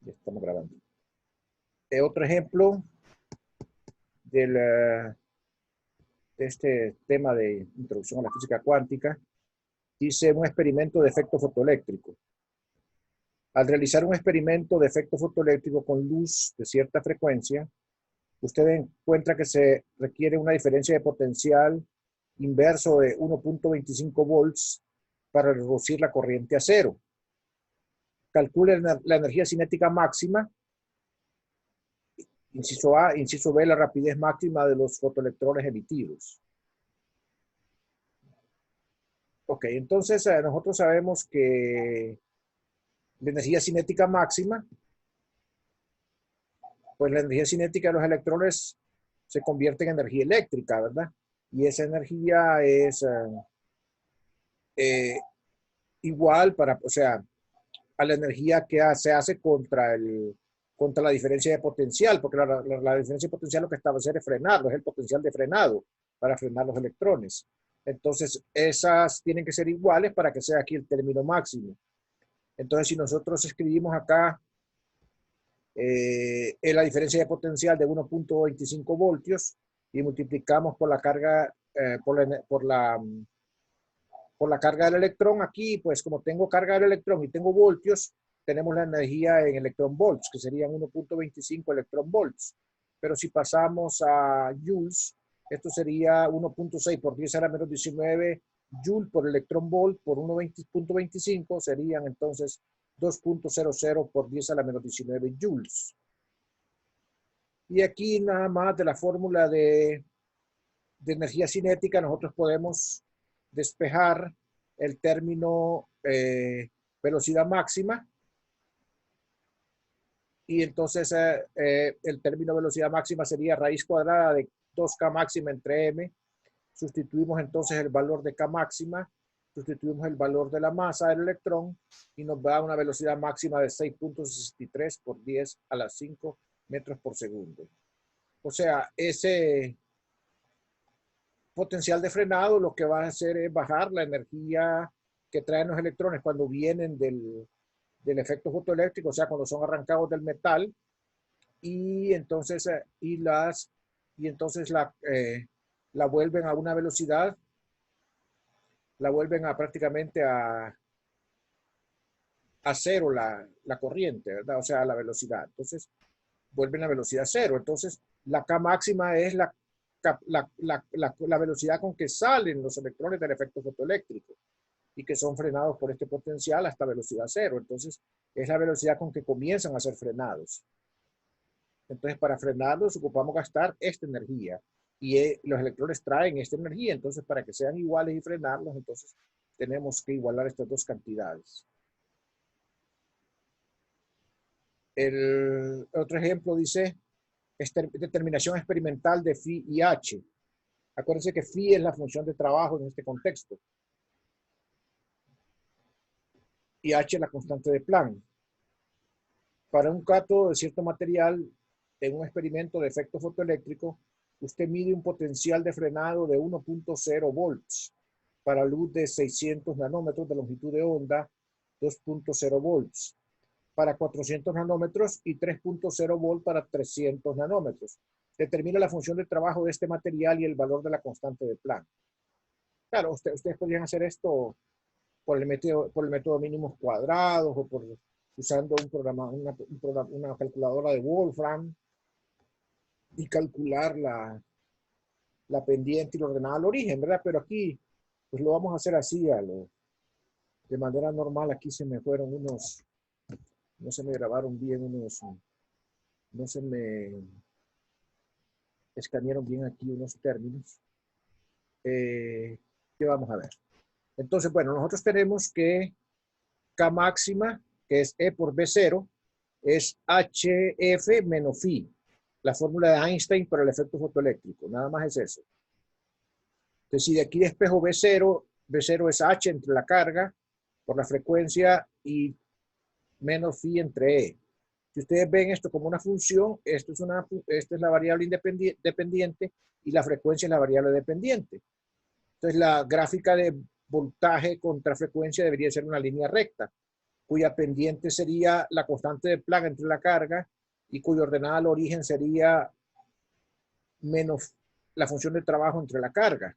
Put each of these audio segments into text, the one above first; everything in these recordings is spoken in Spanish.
Ya estamos grabando. Otro ejemplo de este tema de introducción a la física cuántica, dice un experimento de efecto fotoeléctrico. Al realizar un experimento de efecto fotoeléctrico con luz de cierta frecuencia, usted encuentra que se requiere una diferencia de potencial inverso de 1.25 volts para reducir la corriente a cero. Calcule la energía cinética máxima. Inciso A, inciso B, la rapidez máxima de los fotoelectrones emitidos. Ok, entonces nosotros sabemos que la energía cinética máxima, pues la energía cinética de los electrones se convierte en energía eléctrica, ¿verdad? Y esa energía es igual o sea, a la energía que se hace contra la diferencia de potencial, porque la diferencia de potencial lo que está a hacer es frenarlo, es el potencial de frenado para frenar los electrones. Entonces, esas tienen que ser iguales para que sea aquí el término máximo. Entonces, si nosotros escribimos acá la diferencia de potencial de 1.25 voltios y multiplicamos por la carga, por la carga del electrón, aquí, pues como tengo carga del electrón y tengo voltios, tenemos la energía en electron volts, que serían 1.25 electron volts. Pero si pasamos a joules, esto sería 1.6 por 10 a la menos 19 joule por electron volt por 1.25, serían entonces 2.00 por 10 a la menos 19 joules. Y aquí nada más de la fórmula de energía cinética, nosotros podemos despejar el término velocidad máxima. Y entonces el término velocidad máxima sería raíz cuadrada de 2K máxima entre M. Sustituimos entonces el valor de K máxima, sustituimos el valor de la masa del electrón y nos da una velocidad máxima de 6.63 por 10 a la 5 metros por segundo. O sea, ese potencial de frenado lo que va a hacer es bajar la energía que traen los electrones cuando vienen del efecto fotoeléctrico, o sea, cuando son arrancados del metal, y entonces, la vuelven a una velocidad, la vuelven a prácticamente a cero la corriente, ¿verdad? O sea, la velocidad. Entonces, vuelven a velocidad cero. Entonces, la K máxima es la velocidad con que salen los electrones del efecto fotoeléctrico y que son frenados por este potencial hasta velocidad cero. Entonces, es la velocidad con que comienzan a ser frenados. Entonces, para frenarlos ocupamos gastar esta energía y los electrones traen esta energía. Entonces, para que sean iguales y frenarlos, entonces tenemos que igualar estas dos cantidades. El otro ejemplo dice determinación experimental de phi y h. Acuérdense que phi es la función de trabajo en este contexto y h es la constante de Planck. Para un cátodo de cierto material en un experimento de efecto fotoeléctrico, usted mide un potencial de frenado de 1.0 volts para luz de 600 nanómetros de longitud de onda, 2.0 volts para 400 nanómetros y 3.0 volt para 300 nanómetros. Determina la función de trabajo de este material y el valor de la constante de Planck. Claro, ustedes podrían hacer esto por el método mínimos cuadrados o usando una calculadora de Wolfram y calcular la pendiente y lo ordenado al origen, ¿verdad? Pero aquí, pues lo vamos a hacer así, de manera normal. Aquí se me fueron no se me grabaron bien no se me escanearon bien aquí unos términos. ¿Qué vamos a ver? Entonces, bueno, nosotros tenemos que K máxima, que es E por B0, es HF menos phi, la fórmula de Einstein para el efecto fotoeléctrico. Nada más es eso. Entonces, si de aquí despejo B0 es H entre la carga por la frecuencia y menos phi entre E. Si ustedes ven esto como una función, esta es la variable dependiente y la frecuencia es la variable dependiente. Entonces, la gráfica de voltaje contra frecuencia debería ser una línea recta. cuya pendiente sería la constante de Planck entre la carga y cuya ordenada al origen sería menos la función de trabajo entre la carga.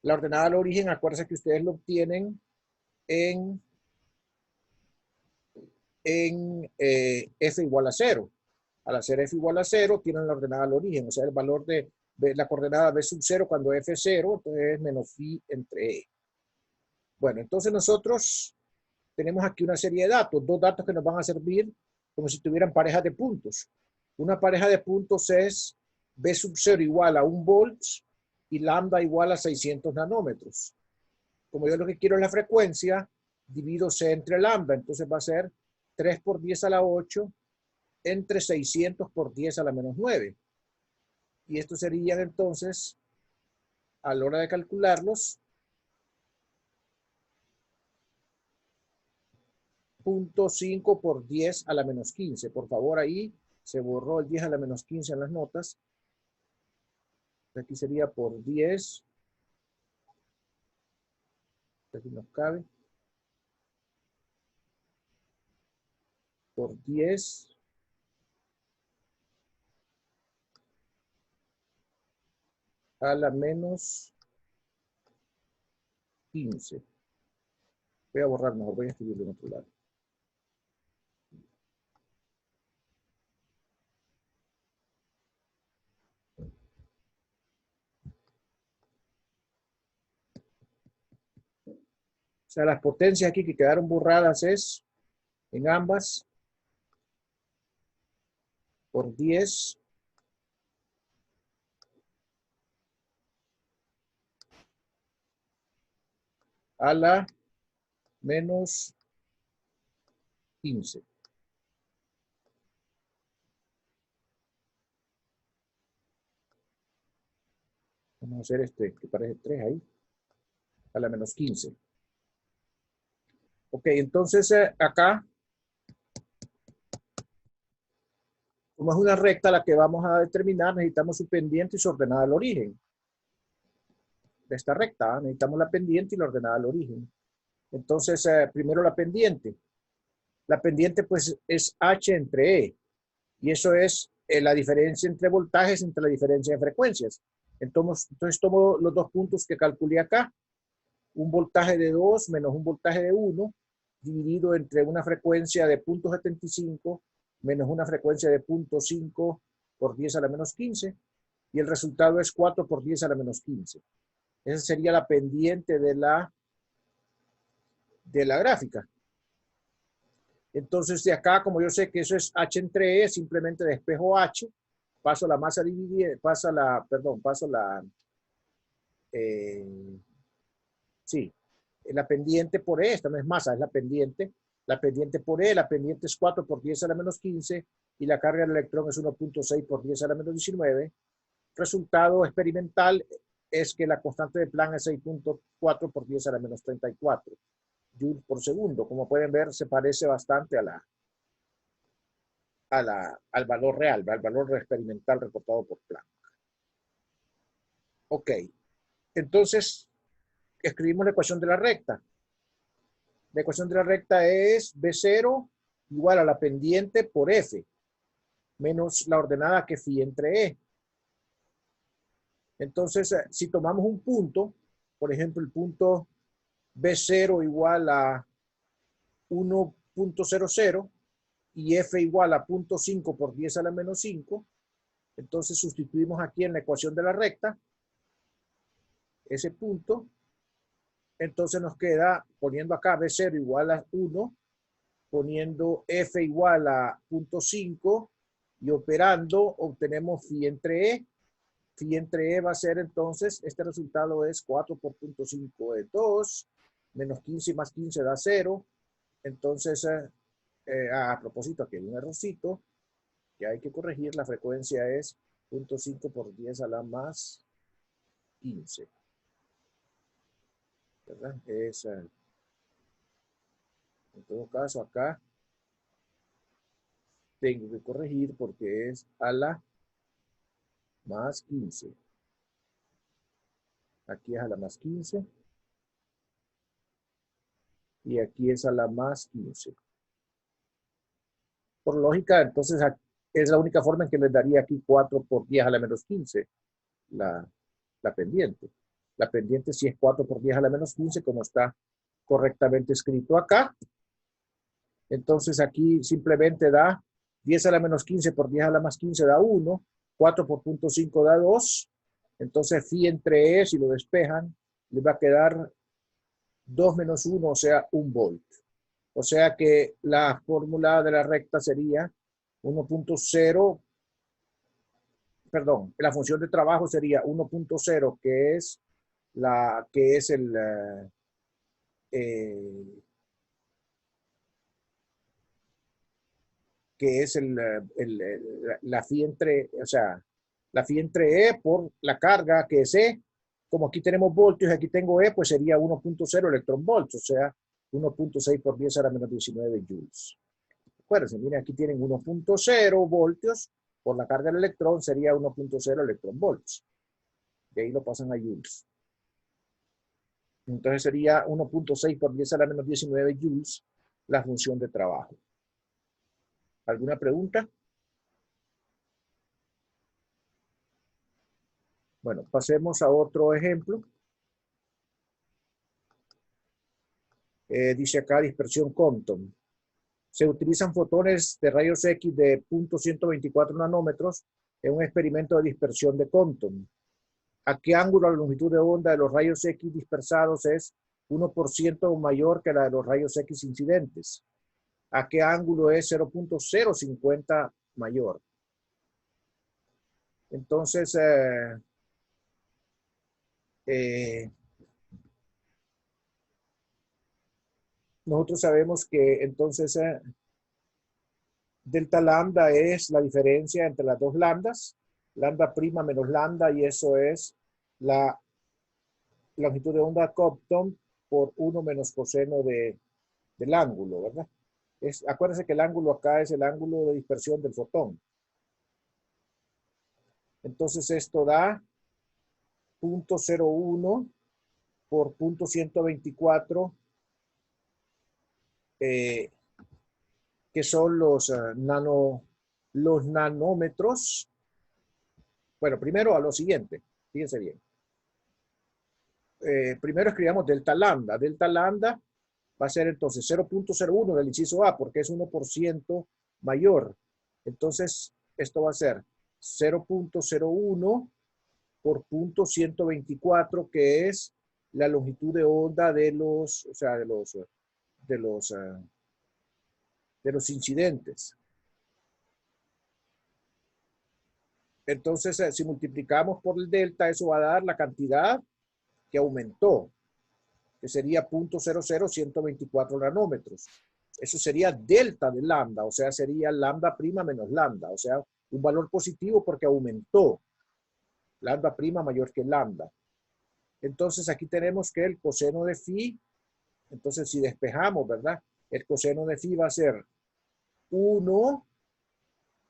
La ordenada al origen, acuérdense que ustedes lo obtienen en f igual a 0. Al hacer f igual a 0, tienen la ordenada al origen, o sea, el valor de la coordenada b sub 0 cuando f es 0, entonces es menos phi entre e. Bueno, entonces nosotros tenemos aquí una serie de datos, dos datos que nos van a servir como si tuvieran parejas de puntos. Una pareja de puntos es b sub 0 igual a 1 volts y lambda igual a 600 nanómetros. Como yo lo que quiero es la frecuencia, divido c entre lambda, entonces va a ser 3 por 10 a la 8 entre 600 por 10 a la menos 9. Y estos serían entonces, a la hora de calcularlos, 0.5 por 10 a la menos 15. Por favor, ahí se borró el 10 a la menos 15 en las notas. Aquí sería por 10. Aquí nos cabe. Por 10 a la menos 15. Voy a borrar mejor, voy a escribirlo en otro lado. O sea, las potencias aquí que quedaron borradas es, en ambas, por 10 a la menos 15. Vamos a hacer este, que parece 3 ahí, a la menos 15. Ok, entonces acá, como es una recta la que vamos a determinar, necesitamos su pendiente y su ordenada al origen. De esta recta, necesitamos la pendiente y la ordenada al origen. Entonces, primero la pendiente. La pendiente pues es H entre E. Y eso es la diferencia entre voltajes entre la diferencia de frecuencias. Entonces tomo los dos puntos que calculé acá. Un voltaje de 2 menos un voltaje de 1 dividido entre una frecuencia de 0.75 menos una frecuencia de 0.5 por 10 a la menos 15. Y el resultado es 4 por 10 a la menos 15. Esa sería la pendiente de la gráfica. Entonces, de acá, como yo sé que eso es H entre E, simplemente despejo H, paso la masa dividida, paso la, sí, la pendiente por E, esta no es masa, es la pendiente por E, la pendiente es 4 por 10 a la menos 15, y la carga del electrón es 1.6 por 10 a la menos 19. Resultado experimental es que la constante de Planck es 6.4 por 10 a la menos 34 joules por segundo. Como pueden ver, se parece bastante al valor real, al valor experimental reportado por Planck. Ok, entonces escribimos la ecuación de la recta. La ecuación de la recta es B0 igual a la pendiente por F, menos la ordenada que phi entre E. Entonces, si tomamos un punto, por ejemplo, el punto B0 igual a 1.00 y F igual a 0.5 por 10 a la menos 5, entonces sustituimos aquí en la ecuación de la recta ese punto. Entonces nos queda, poniendo acá B0 igual a 1, poniendo F igual a 0.5 y operando, obtenemos phi entre E. Phi entre E va a ser entonces, este resultado es 4 por 0.5 de 2, menos 15 más 15 da 0. Entonces, a propósito, aquí hay un errorcito que hay que corregir. La frecuencia es 0.5 por 10 a la más 15. ¿Verdad? Es, en todo caso, acá tengo que corregir porque es a la más 15. Aquí es a la más 15. y aquí es a la más 15. Por lógica, entonces es la única forma en que les daría aquí 4 por 10 a la menos 15 la, la pendiente. La pendiente sí es 4 por 10 a la menos 15, como está correctamente escrito acá. Entonces aquí simplemente da 10 a la menos 15 por 10 a la más 15 da 1, 4 por punto 5 da 2. Entonces phi entre E, si lo despejan, les va a quedar 2 menos 1, o sea, 1 volt. O sea que la fórmula de la recta sería 1.0, perdón, la función de trabajo sería 1.0, que es eh, la phi entre, o sea, la phi entre E por la carga que es E. Como aquí tenemos voltios y aquí tengo E, pues sería 1.0 electron volts, o sea, 1.6 por 10 a la menos 19 joules. Acuérdense, miren, aquí tienen 1.0 voltios por la carga del electrón, sería 1.0 electron volts. De ahí lo pasan a joules. Entonces sería 1.6 por 10 a la menos 19 joules la función de trabajo. ¿Alguna pregunta? Bueno, pasemos a otro ejemplo. Dice acá dispersión Compton. Se utilizan fotones de rayos X de 0.124 nanómetros en un experimento de dispersión de Compton. ¿A qué ángulo la longitud de onda de los rayos X dispersados es 1% mayor que la de los rayos X incidentes? ¿A qué ángulo es 0.050 mayor? Entonces, nosotros sabemos que entonces delta lambda es la diferencia entre las dos lambdas, lambda prima menos lambda, y eso es la longitud de onda Compton por 1 menos coseno del ángulo, ¿verdad? Acuérdense que el ángulo acá es el ángulo de dispersión del fotón. Entonces esto da 0.01 por 0.124, que son los nanómetros. Bueno, primero a lo siguiente, fíjense bien. Primero escribamos delta lambda. Delta lambda va a ser entonces 0.01 del inciso A, porque es 1% mayor. Entonces, esto va a ser 0.01 por 0.124, que es la longitud de onda de los, o sea, de los incidentes. Entonces, si multiplicamos por el delta, eso va a dar la cantidad que aumentó, que sería 0.00124 nanómetros. Eso sería delta de lambda, o sea, sería lambda prima menos lambda, o sea, un valor positivo porque aumentó. Lambda prima mayor que lambda. Entonces, aquí tenemos que el coseno de phi, entonces si despejamos, ¿verdad? El coseno de phi va a ser 1.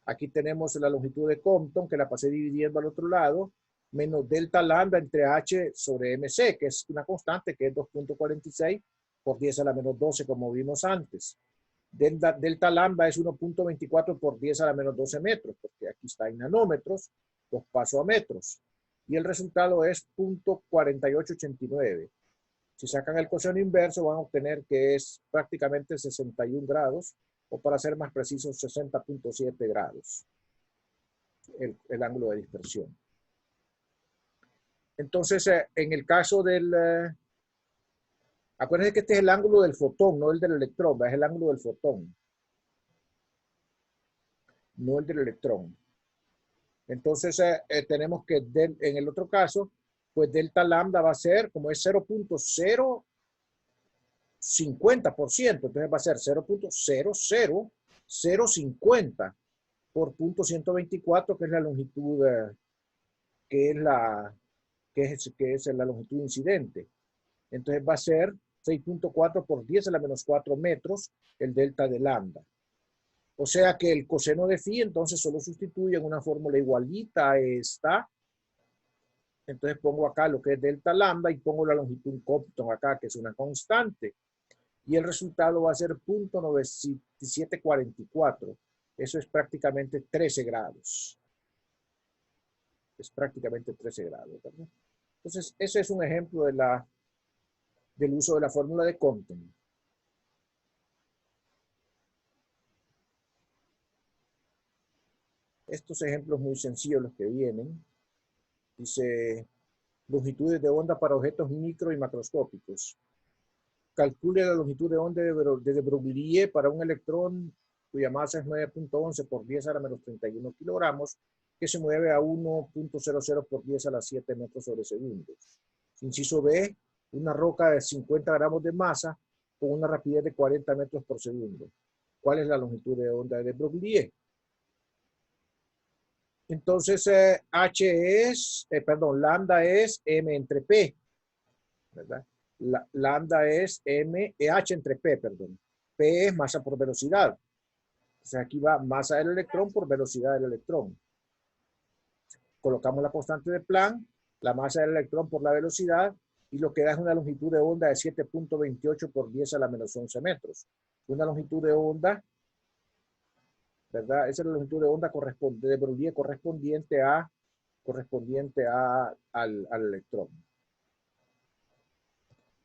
Aquí tenemos la longitud de Compton, que la pasé dividiendo al otro lado, menos delta lambda entre h sobre mc, que es una constante, que es 2.46 por 10 a la menos 12, como vimos antes. Delta lambda es 1.24 por 10 a la menos 12 metros, porque aquí está en nanómetros, los paso a metros. Y el resultado es 0.4889. Si sacan el coseno inverso, van a obtener que es prácticamente 61 grados, o para ser más precisos, 60.7 grados, el ángulo de dispersión. Entonces, en el caso del... acuérdense que este es el ángulo del fotón, no el del electrón, es el ángulo del fotón, no el del electrón. Entonces, tenemos que en el otro caso, pues delta lambda va a ser, como es 0.050%, entonces va a ser 0.00050 por 0.124, que es la longitud, que es la longitud incidente. Entonces va a ser 6.4 por 10 a la menos 4 metros el delta de lambda. O sea que el coseno de phi entonces solo sustituye en una fórmula igualita a esta. Entonces pongo acá lo que es delta lambda y pongo la longitud Compton acá, que es una constante. y el resultado va a ser 0.9744. Eso es prácticamente 13 grados. Es prácticamente 13 grados, ¿verdad? Entonces, ese es un ejemplo del uso de la fórmula de Compton. Estos ejemplos muy sencillos los que vienen. Dice, longitudes de onda para objetos micro y macroscópicos. Calcule la longitud de onda de Broglie para un electrón cuya masa es 9.11 por 10 a la menos 31 kilogramos, que se mueve a 1.00 por 10 a la 7 metros sobre segundo. Inciso B, una roca de 50 gramos de masa con una rapidez de 40 metros por segundo. ¿Cuál es la longitud de onda de Broglie? Entonces, lambda es M entre P, ¿verdad? Lambda es H entre P, perdón. P es masa por velocidad. Entonces aquí va masa del electrón por velocidad del electrón. Colocamos la constante de Planck, la masa del electrón por la velocidad, y lo que da es una longitud de onda de 7.28 por 10 a la menos 11 metros. Una longitud de onda, ¿verdad? Esa es la longitud de onda de Broglie correspondiente al electrón.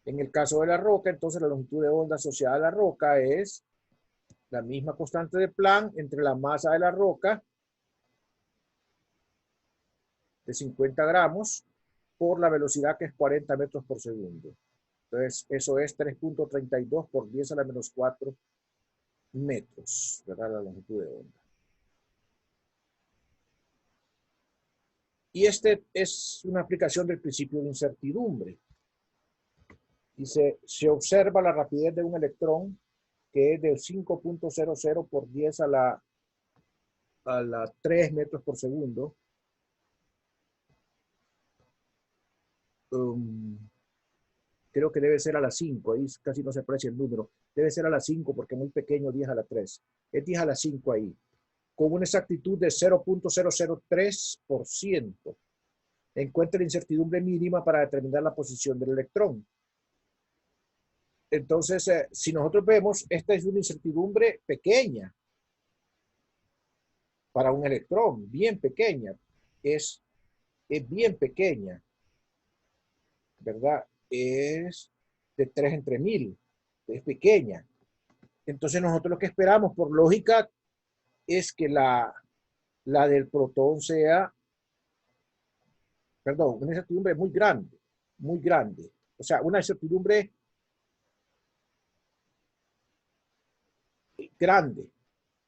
En el caso de la roca, entonces la longitud de onda asociada a la roca es la misma constante de Planck entre la masa de la roca de 50 gramos por la velocidad que es 40 metros por segundo. Entonces, eso es 3.32 por 10 a la menos 4 metros, ¿verdad? La longitud de onda. Y este es una aplicación del principio de incertidumbre. Dice, se observa la rapidez de un electrón que es de 5.00 por 10 a la 3 metros por segundo. Creo que debe ser a la 5, ahí casi no se aprecia el número. Debe ser a la 5 porque es muy pequeño, 10 a la 3. Es 10 a la 5 ahí. Con una exactitud de 0.003%. Encuentra la incertidumbre mínima para determinar la posición del electrón. Entonces, si nosotros vemos, esta es una incertidumbre pequeña para un electrón, bien pequeña. Es bien pequeña, ¿verdad? Es de 3 entre 1000, es pequeña. Entonces nosotros lo que esperamos por lógica es que la del protón sea, perdón, una incertidumbre muy grande, muy grande. O sea, una incertidumbre grande.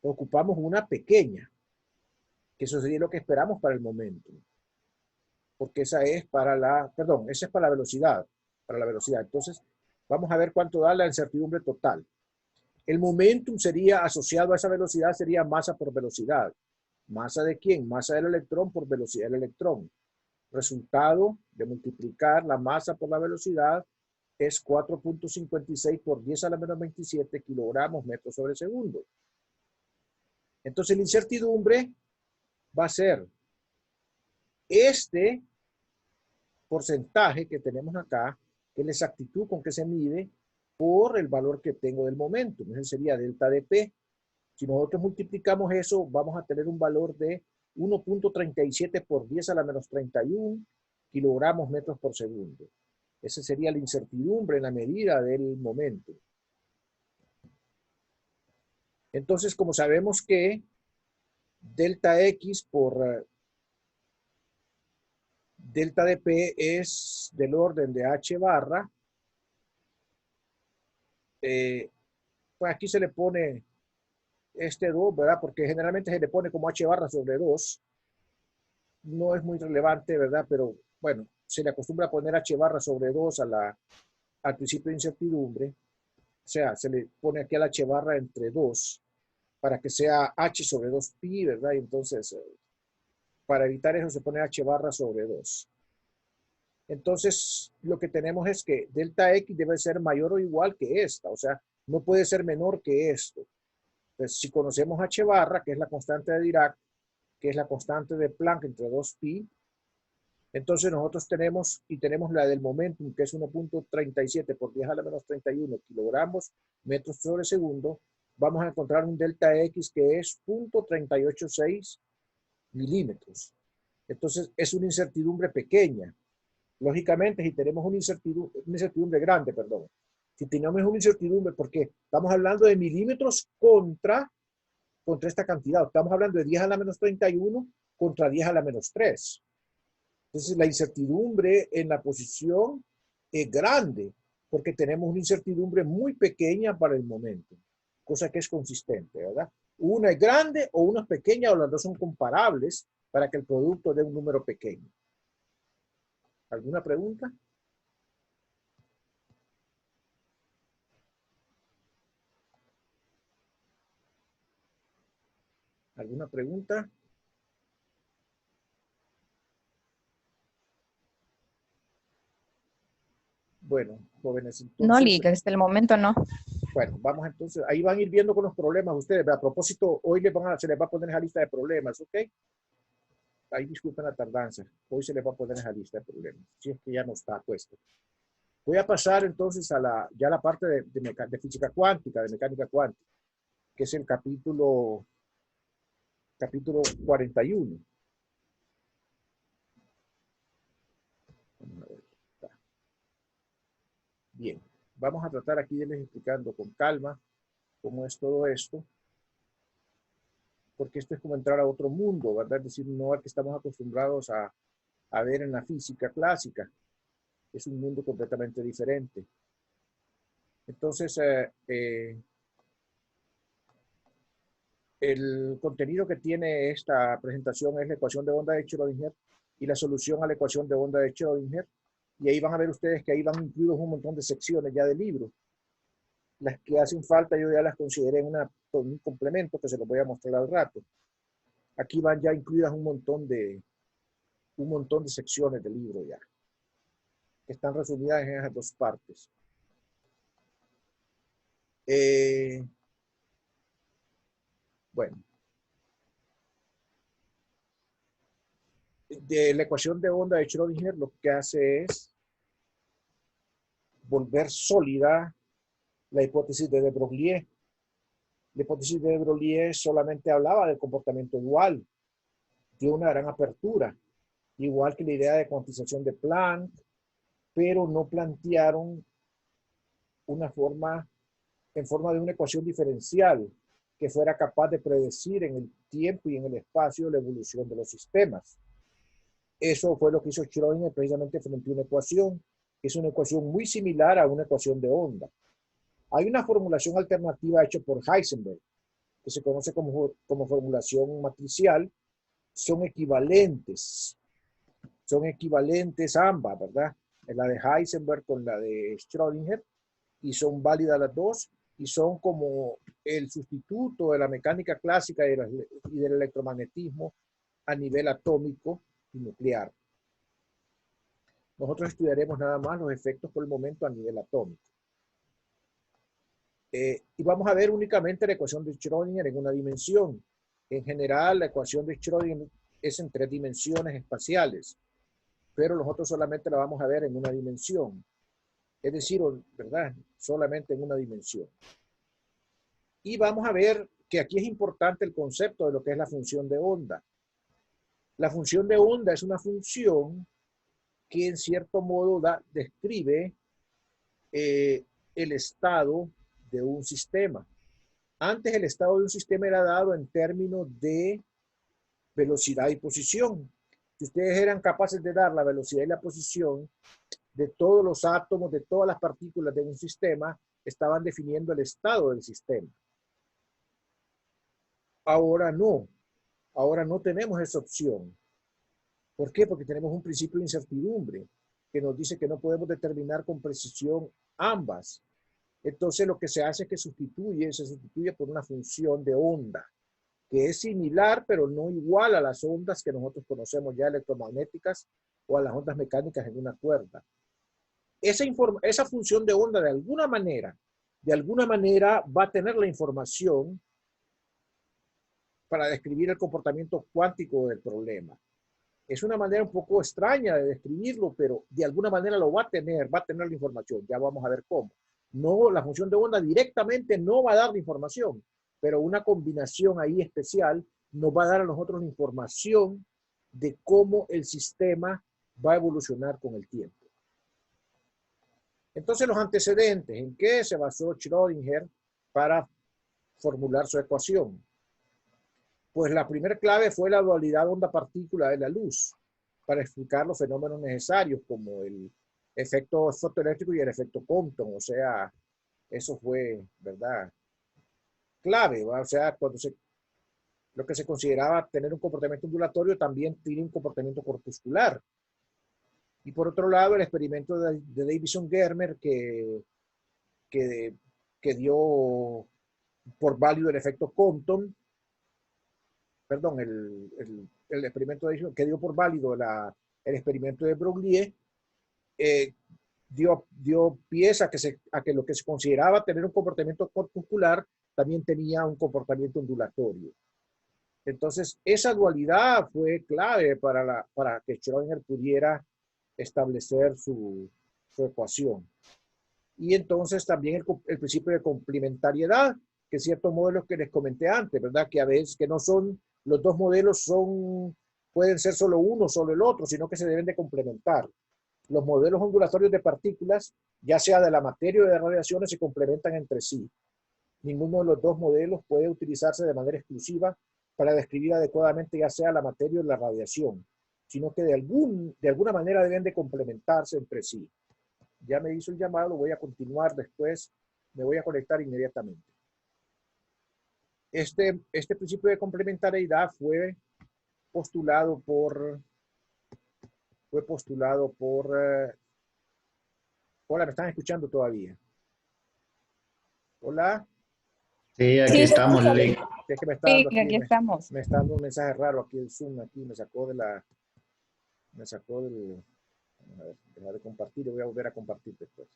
Ocupamos una pequeña, que eso sería lo que esperamos para el momento. Porque esa es para esa es para la velocidad, Entonces, vamos a ver cuánto da la incertidumbre total. El momentum sería asociado a esa velocidad, sería masa por velocidad. ¿Masa de quién? Masa del electrón por velocidad del electrón. Resultado de multiplicar la masa por la velocidad es 4.56 por 10 a la menos 27 kilogramos metros sobre segundo. Entonces la incertidumbre va a ser este porcentaje que tenemos acá, que es la exactitud con que se mide por el valor que tengo del momento. Ese sería delta de P. Si nosotros multiplicamos eso, vamos a tener un valor de 1.37 por 10 a la menos 31 kilogramos metros por segundo. Esa sería la incertidumbre en la medida del momento. Entonces, como sabemos que delta X por delta de P es del orden de H barra, pues aquí se le pone este 2, ¿verdad? Porque generalmente se le pone como H barra sobre 2. No es muy relevante, ¿verdad? Pero bueno, se le acostumbra a poner H barra sobre 2 al principio de incertidumbre. O sea, se le pone aquí a la H barra entre 2 para que sea H sobre 2 pi, ¿verdad? Y entonces, para evitar eso se pone H barra sobre 2. Entonces, lo que tenemos es que delta X debe ser mayor o igual que esta. O sea, no puede ser menor que esto. Entonces, si conocemos H barra, que es la constante de Dirac, que es la constante de Planck entre 2pi, Entonces nosotros tenemos, y tenemos la del momentum, que es 1.37 por 10 a la menos 31 kilogramos metros sobre segundo, vamos a encontrar un delta X que es 0.386 milímetros. Entonces es una incertidumbre pequeña. Lógicamente, si tenemos una incertidumbre grande, perdón, si tenemos una incertidumbre, porque estamos hablando de milímetros contra esta cantidad, estamos hablando de 10 a la menos 31 contra 10 a la menos 3. Entonces, la incertidumbre en la posición es grande, porque tenemos una incertidumbre muy pequeña para el momento, cosa que es consistente, ¿verdad? Una es grande o una es pequeña, o las dos son comparables para que el producto dé un número pequeño. ¿Alguna pregunta? ¿Alguna pregunta? Bueno, jóvenes, No, entonces, Liga, hasta el momento no. bueno, vamos entonces, ahí van a ir viendo con los problemas ustedes. A propósito, hoy se les va a poner esa lista de problemas, ¿ok? Ahí disculpen la tardanza. Hoy se les va a poner esa lista de problemas, si es que ya no está puesto. Voy a pasar entonces a ya la parte de física cuántica, de mecánica cuántica, que es el capítulo 41. Vamos a ver. Bien, vamos a tratar aquí de irles explicando con calma cómo es todo esto, porque esto es como entrar a otro mundo, ¿verdad? Es decir, no al que estamos acostumbrados a ver en la física clásica. Es un mundo completamente diferente. Entonces, el contenido que tiene esta presentación es la ecuación de onda de Schrödinger y la solución a la ecuación de onda de Schrödinger. Y ahí van a ver ustedes que ahí van incluidos un montón de secciones ya del libro. Las que hacen falta yo ya las consideré en un complemento que se los voy a mostrar al rato. Aquí van ya incluidas un montón de secciones del libro ya, que están resumidas en esas dos partes. Bueno, de la ecuación de onda de Schrödinger lo que hace es volver sólida la hipótesis de de Broglie. La hipótesis de Broglie solamente hablaba del comportamiento dual, dio una gran apertura, igual que la idea de cuantización de Planck, pero no plantearon una forma, en forma de una ecuación diferencial que fuera capaz de predecir en el tiempo y en el espacio la evolución de los sistemas. Eso fue lo que hizo Schrödinger precisamente frente a una ecuación, que es una ecuación muy similar a una ecuación de onda. Hay una formulación alternativa hecha por Heisenberg, que se conoce como formulación matricial. Son equivalentes ambas, ¿verdad? La de Heisenberg con la de Schrödinger, y son válidas las dos, y son como el sustituto de la mecánica clásica y del electromagnetismo a nivel atómico y nuclear. Nosotros estudiaremos nada más los efectos por el momento a nivel atómico. Y vamos a ver únicamente la ecuación de Schrödinger en una dimensión. En general, la ecuación de Schrödinger es en 3 dimensiones espaciales, pero nosotros solamente la vamos a ver en una dimensión. Es decir, ¿verdad? Solamente en una dimensión. Y vamos a ver que aquí es importante el concepto de lo que es la función de onda. La función de onda es una función que en cierto modo describe el estado de un sistema. Antes el estado de un sistema era dado en términos de velocidad y posición. Si ustedes eran capaces de dar la velocidad y la posición de todos los átomos, de todas las partículas de un sistema, estaban definiendo el estado del sistema. Ahora no tenemos esa opción. ¿Por qué? Porque tenemos un principio de incertidumbre que nos dice que no podemos determinar con precisión ambas. Entonces lo que se hace es que se sustituye por una función de onda, que es similar pero no igual a las ondas que nosotros conocemos ya electromagnéticas o a las ondas mecánicas en una cuerda. Esa función de onda de alguna manera va a tener la información para describir el comportamiento cuántico del problema. Es una manera un poco extraña de describirlo, pero de alguna manera lo va a tener la información. Ya vamos a ver cómo. No, la función de onda directamente no va a dar la información, pero una combinación ahí especial nos va a dar a nosotros la información de cómo el sistema va a evolucionar con el tiempo. Entonces, los antecedentes, ¿en qué se basó Schrödinger para formular su ecuación? Pues la primera clave fue la dualidad onda-partícula de la luz para explicar los fenómenos necesarios como el efecto fotoeléctrico y el efecto Compton. O sea, eso fue, ¿verdad?, clave, ¿va? O sea, lo que se consideraba tener un comportamiento ondulatorio también tiene un comportamiento corpuscular. Y por otro lado, el experimento de Davison-Germer que, que dio por válido el efecto Compton, perdón, el experimento de Davison, que dio por válido el experimento de Broglie, dio pies a que lo que se consideraba tener un comportamiento corpuscular también tenía un comportamiento ondulatorio. Entonces, esa dualidad fue clave para que Schrödinger pudiera establecer su ecuación. Y entonces también el principio de complementariedad, que ciertos modelos que les comenté antes, ¿verdad? Que a veces que no son, los dos modelos pueden ser solo uno, solo el otro, sino que se deben de complementar. Los modelos ondulatorios de partículas, ya sea de la materia o de radiaciones, se complementan entre sí. Ninguno de los dos modelos puede utilizarse de manera exclusiva para describir adecuadamente ya sea la materia o la radiación, sino que de alguna manera deben de complementarse entre sí. Ya me hizo el llamado, voy a continuar después, me voy a conectar inmediatamente. Este principio de complementariedad fue postulado por hola, ¿me están escuchando todavía? Hola. Sí, aquí estamos, Lili. Es que me está Sí, dando aquí, aquí estamos. me está dando un mensaje raro aquí el Zoom, aquí me sacó del, a ver, dejar de compartir, y voy a volver a compartir después.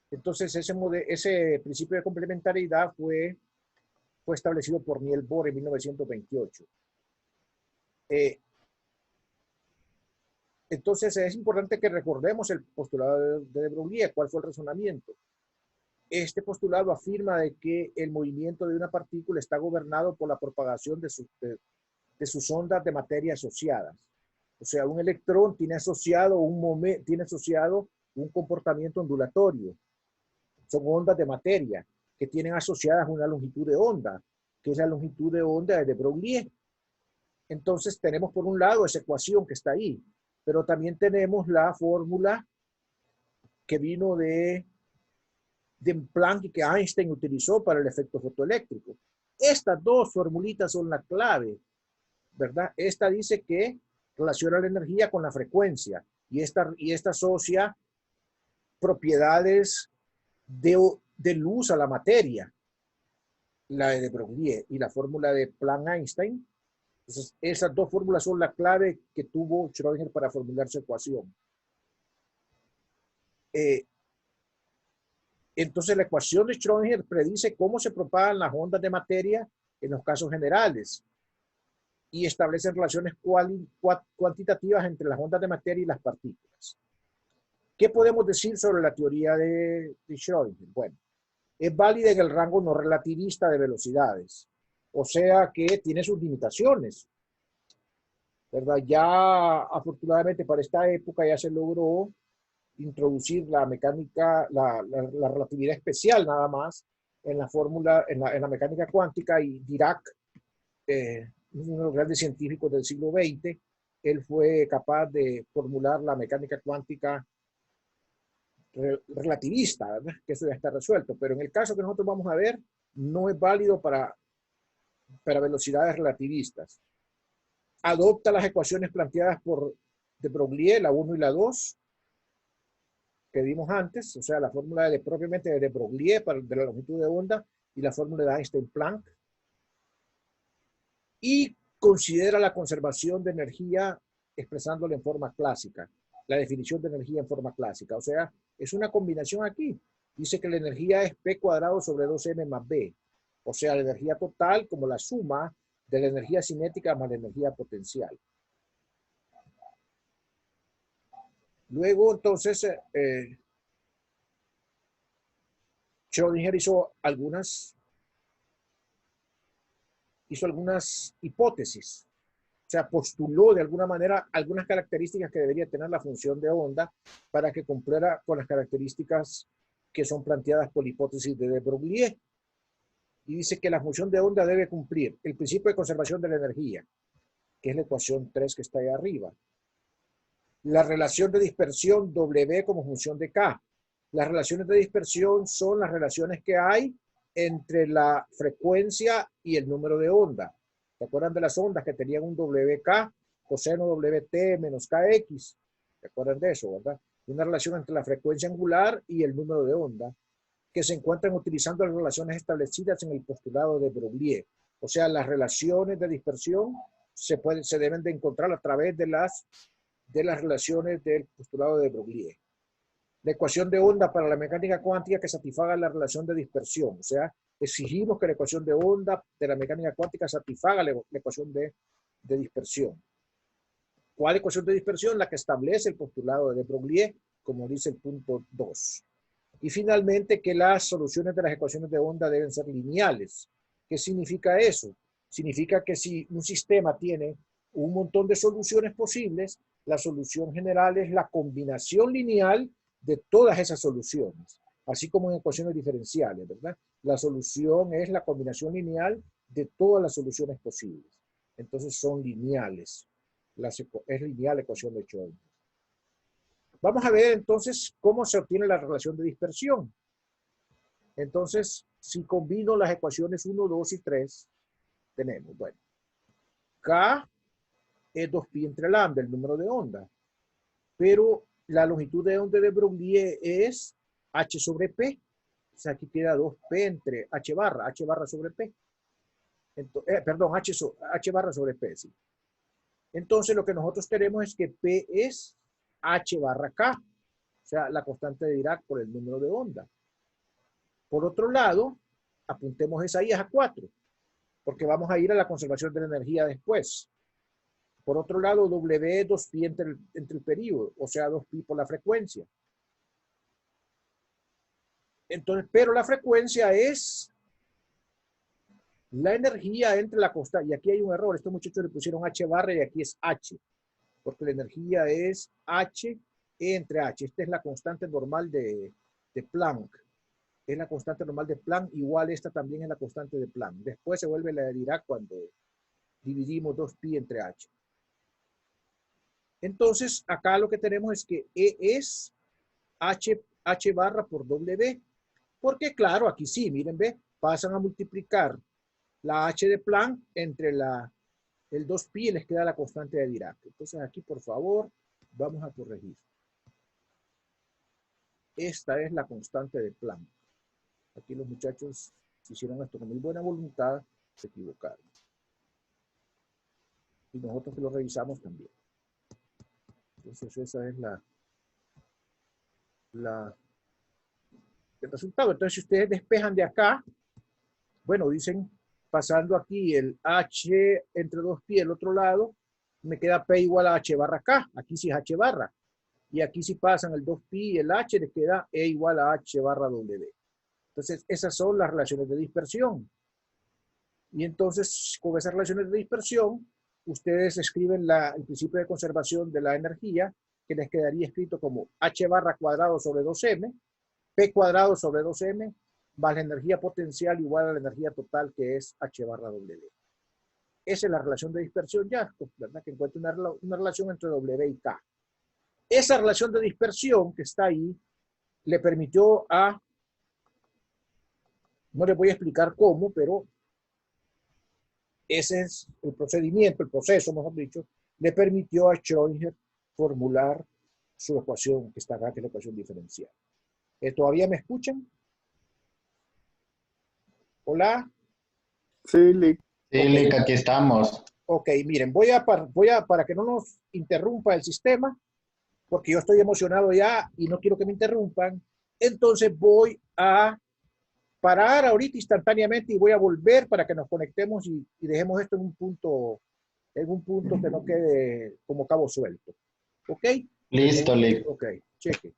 Entonces, ese principio de complementariedad fue establecido por Niels Bohr en 1928. Entonces, es importante que recordemos el postulado de Broglie. ¿Cuál fue el razonamiento? Este postulado afirma de que el movimiento de una partícula está gobernado por la propagación de sus ondas de materia asociadas. O sea, un electrón tiene asociado un comportamiento ondulatorio. Son ondas de materia que tienen asociadas una longitud de onda, que es la longitud de onda de Broglie. Entonces tenemos por un lado esa ecuación que está ahí, pero también tenemos la fórmula que vino de Planck y que Einstein utilizó para el efecto fotoeléctrico. Estas dos formulitas son la clave, ¿verdad? Esta dice que relaciona la energía con la frecuencia y esta asocia propiedades de luz a la materia, la de Broglie y la fórmula de Planck-Einstein. Entonces, esas dos fórmulas son la clave que tuvo Schrödinger para formular su ecuación. Entonces, la ecuación de Schrödinger predice cómo se propagan las ondas de materia en los casos generales y establece relaciones cuantitativas entre las ondas de materia y las partículas. ¿Qué podemos decir sobre la teoría de Schrödinger? Bueno, es válida en el rango no relativista de velocidades, o sea que tiene sus limitaciones, ¿verdad? Ya afortunadamente para esta época ya se logró introducir la mecánica, la relatividad especial nada más en la fórmula, en la mecánica cuántica, y Dirac, uno de los grandes científicos del siglo XX, él fue capaz de formular la mecánica cuántica relativista, ¿verdad? Que eso ya está resuelto, pero en el caso que nosotros vamos a ver, no es válido para velocidades relativistas. Adopta las ecuaciones planteadas de Broglie, la 1 y la 2, que vimos antes, o sea, la fórmula propiamente de Broglie de la longitud de onda y la fórmula de Einstein-Planck, y considera la conservación de energía expresándola en forma clásica, la definición de energía en forma clásica, o sea, es una combinación aquí. Dice que la energía es P² sobre 2m más B. O sea, la energía total como la suma de la energía cinética más la energía potencial. Luego, entonces, Schrödinger hizo algunas hipótesis. O sea, postuló de alguna manera algunas características que debería tener la función de onda para que cumpliera con las características que son planteadas por la hipótesis de de Broglie. Y dice que la función de onda debe cumplir el principio de conservación de la energía, que es la ecuación 3 que está ahí arriba. La relación de dispersión W como función de K. Las relaciones de dispersión son las relaciones que hay entre la frecuencia y el número de onda. ¿Se acuerdan de las ondas que tenían un WK, coseno WT menos KX? ¿Se acuerdan de eso, verdad? Una relación entre la frecuencia angular y el número de onda, que se encuentran utilizando las relaciones establecidas en el postulado de Broglie. O sea, las relaciones de dispersión se deben de encontrar a través de las relaciones del postulado de Broglie. La ecuación de onda para la mecánica cuántica que satisfaga la relación de dispersión. O sea, exigimos que la ecuación de onda de la mecánica cuántica satisfaga la ecuación de dispersión. ¿Cuál ecuación de dispersión? La que establece el postulado de Broglie, como dice el punto 2. Y finalmente, que las soluciones de las ecuaciones de onda deben ser lineales. ¿Qué significa eso? Significa que si un sistema tiene un montón de soluciones posibles, la solución general es la combinación lineal de todas esas soluciones, así como en ecuaciones diferenciales, ¿verdad? La solución es la combinación lineal de todas las soluciones posibles. Entonces son lineales. Es lineal la ecuación de Schrödinger. Vamos a ver entonces cómo se obtiene la relación de dispersión. Entonces, si combino las ecuaciones 1, 2 y 3, tenemos, bueno, K es 2pi entre lambda, el número de onda. Pero la longitud de onda de Broglie es h sobre p. O sea, aquí queda 2p entre h barra sobre p. Entonces, perdón, h barra sobre p, sí. Entonces, lo que nosotros tenemos es que p es h barra k. O sea, la constante de Dirac por el número de onda. Por otro lado, apuntemos esa I a 4, porque vamos a ir a la conservación de la energía después. Por otro lado, W es 2pi entre el período, o sea, 2pi por la frecuencia. Entonces, pero la frecuencia es la energía entre la constante. Y aquí hay un error. Estos muchachos le pusieron H barra y aquí es H. Porque la energía es H entre H. Esta es la constante normal de Planck. Es la constante normal de Planck. Igual esta también es la constante de Planck. Después se vuelve la de Dirac cuando dividimos 2pi entre H. Entonces, acá lo que tenemos es que E es H barra por W. Porque claro, aquí sí, miren, ve, pasan a multiplicar la H de Planck entre el 2pi y les queda la constante de Dirac. Entonces aquí, por favor, vamos a corregir. Esta es la constante de Planck. Aquí los muchachos hicieron esto con muy buena voluntad, se equivocaron. Y nosotros que lo revisamos también. Entonces esa es el resultado. Entonces si ustedes despejan de acá, bueno, dicen, pasando aquí el H entre 2pi el otro lado, me queda P igual a H barra K. Aquí sí es H barra. Y aquí si pasan el 2pi y el H, les queda E igual a H barra W. Entonces, esas son las relaciones de dispersión. Y entonces, con esas relaciones de dispersión, ustedes escriben el principio de conservación de la energía, que les quedaría escrito como H barra cuadrado sobre 2m, P cuadrado sobre 2m, más la energía potencial igual a la energía total, que es H barra W. Esa es la relación de dispersión ya, ¿verdad? Que encuentra una relación entre W y K. Esa relación de dispersión que está ahí, le permitió a, no les voy a explicar cómo, pero ese es el procedimiento, el proceso, mejor dicho, le permitió a Schrödinger formular su ecuación que está acá, que es la ecuación diferencial. ¿Todavía me escuchan? ¿Hola? Sí, Lick. Sí, Ok. Lick, aquí estamos. Ok, miren, para que no nos interrumpa el sistema, porque yo estoy emocionado ya y no quiero que me interrumpan, entonces voy a parar ahorita instantáneamente y voy a volver para que nos conectemos y dejemos esto en un punto que no quede como cabo suelto. ¿Ok? Listo, Lick. Ok, cheque.